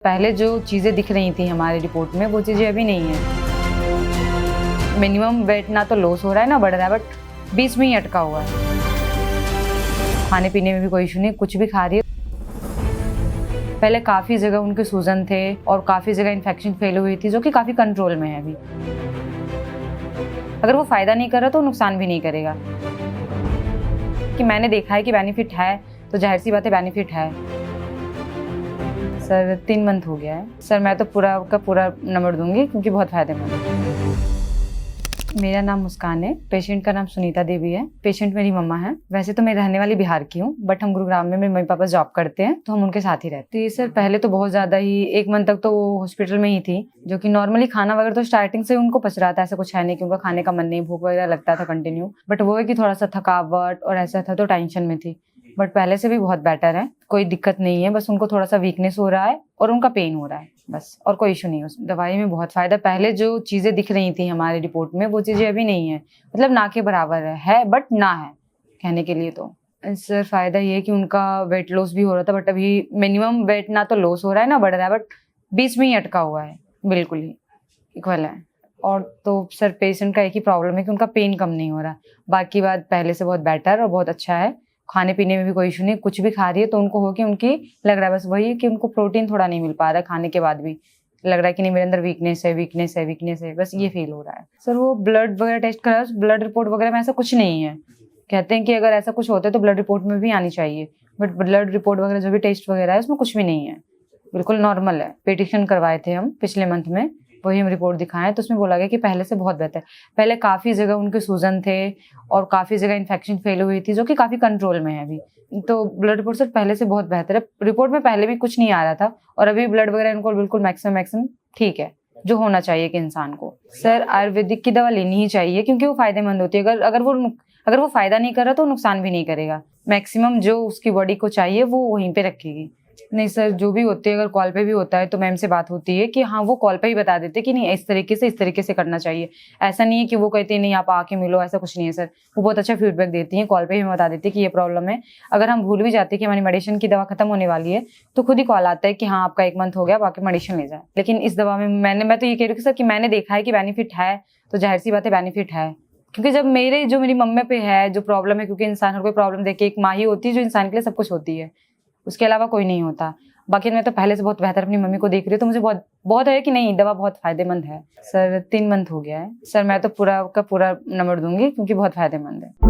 पहले जो चीज़ें दिख रही थी हमारी रिपोर्ट में वो चीज़ें अभी नहीं है। मिनिमम वेट ना तो लॉस हो रहा है ना बढ़ रहा है, बट बीच में ही अटका हुआ है। खाने पीने में भी कोई इशू नहीं, कुछ भी खा रही है। पहले काफ़ी जगह उनके सूजन थे और काफ़ी जगह इन्फेक्शन फैली हुई थी, जो कि काफ़ी कंट्रोल में है अभी। अगर वो फ़ायदा नहीं कर रहा तो नुकसान भी नहीं करेगा। कि मैंने देखा है कि बेनिफिट है, तो जाहिर सी बात है बेनिफिट है। सर 3 मंथ हो गया है। सर मैं तो पूरा का पूरा नंबर दूंगी क्योंकि बहुत फ़ायदेमंद है। मेरा नाम मुस्कान है, पेशेंट का नाम सुनीता देवी है। पेशेंट मेरी मम्मा है। वैसे तो मैं रहने वाली बिहार की हूँ, बट हम गुरुग्राम में मेरे मम्मी पापा जॉब करते हैं, तो हम उनके साथ ही रहते हैं। सर पहले तो बहुत ज़्यादा ही 1 मंथ तक तो वो हॉस्पिटल में ही थी, जो कि नॉर्मली खाना वगैरह तो स्टार्टिंग से उनको पच रहा था, ऐसा कुछ है नहीं कि उनका खाने का मन नहीं, भूख वगैरह लगता था कंटिन्यू। बट वो है कि थोड़ा सा थकावट और ऐसा था तो टेंशन में थी, बट पहले से भी बहुत बेटर है, कोई दिक्कत नहीं है। बस उनको थोड़ा सा वीकनेस हो रहा है और उनका पेन हो रहा है बस, और कोई इशू नहीं है। दवाई में बहुत फ़ायदा। पहले जो चीज़ें दिख रही थी हमारी रिपोर्ट में वो चीज़ें अभी नहीं है, मतलब ना के बराबर है बट ना है कहने के लिए। तो सर फ़ायदा ये है कि उनका वेट लॉस भी हो रहा था, बट अभी मिनिमम वेट ना तो लॉस हो रहा है ना बढ़ रहा है, बट बीच में ही अटका हुआ है, बिल्कुल ही इक्वल है। और तो सर पेशेंट का एक ही प्रॉब्लम है कि उनका पेन कम नहीं हो रहा, बाकी बात पहले से बहुत बेटर और बहुत अच्छा है। खाने पीने में भी कोई इशू नहीं, कुछ भी खा रही है तो उनको हो कि उनकी लग रहा है बस वही कि उनको प्रोटीन थोड़ा नहीं मिल पा रहा है, खाने के बाद भी लग रहा है कि नहीं मेरे अंदर वीकनेस है, बस ये फील हो रहा है। सर वो ब्लड वगैरह टेस्ट करा, ब्लड रिपोर्ट वगैरह में ऐसा कुछ नहीं है। कहते हैं कि अगर ऐसा कुछ होता है तो ब्लड रिपोर्ट में भी आनी चाहिए, बट ब्लड रिपोर्ट वगैरह जो भी टेस्ट वगैरह है उसमें कुछ भी नहीं है, बिल्कुल नॉर्मल है। पिटिशन करवाए थे हम पिछले मंथ में, वही हम रिपोर्ट दिखाएं तो उसमें बोला गया कि पहले से बहुत बेहतर। पहले काफ़ी जगह उनके सूजन थे और काफ़ी जगह इन्फेक्शन फैली हुई थी, जो कि काफ़ी कंट्रोल में है अभी। तो ब्लड रिपोर्ट सर पहले से बहुत बेहतर है। रिपोर्ट में पहले भी कुछ नहीं आ रहा था और अभी ब्लड वगैरह इनको बिल्कुल मैक्सिमम ठीक है, जो होना चाहिए कि इंसान को। सर आयुर्वेदिक की दवा लेनी ही चाहिए क्योंकि वो फायदेमंद होती है। अगर वो फायदा नहीं कर रहा तो नुकसान भी नहीं करेगा। मैक्सिमम जो उसकी बॉडी को चाहिए वो वहीं पे रखेगी। नहीं सर, जो भी होती है अगर कॉल पे भी होता है तो मैम से बात होती है कि हाँ वो कॉल पे ही बता देते कि नहीं इस तरीके से करना चाहिए। ऐसा नहीं है कि वो कहती है नहीं आप आके मिलो, ऐसा कुछ नहीं है सर। वो बहुत अच्छा फीडबैक देती हैं, कॉल पे ही हमें बता देती है कि ये प्रॉब्लम है। अगर हम भूल भी जाते हैं कि हमारी मेडिसिन की दवा खत्म होने वाली है तो खुद ही कॉल आता है कि हाँ आपका 1 मंथ हो गया, बाकी मेडिसिन ले जाए। लेकिन इस दवा में मैं तो ये कह रही हूँ सर कि मैंने देखा है कि बेनिफिट है, तो जाहिर सी बात है बेनिफिट है। क्योंकि जब मेरी मम्मी पे है जो प्रॉब्लम है, क्योंकि इंसान हर कोई प्रॉब्लम देखे, एक माँ ही होती है जो इंसान के लिए सब कुछ होती है, उसके अलावा कोई नहीं होता। बाकी मैं तो पहले से बहुत बेहतर अपनी मम्मी को देख रही हूँ, तो मुझे बहुत है कि नहीं दवा बहुत फायदेमंद है। सर 3 मंथ हो गया है। सर मैं तो पूरा का पूरा नंबर दूंगी क्योंकि बहुत फायदेमंद है।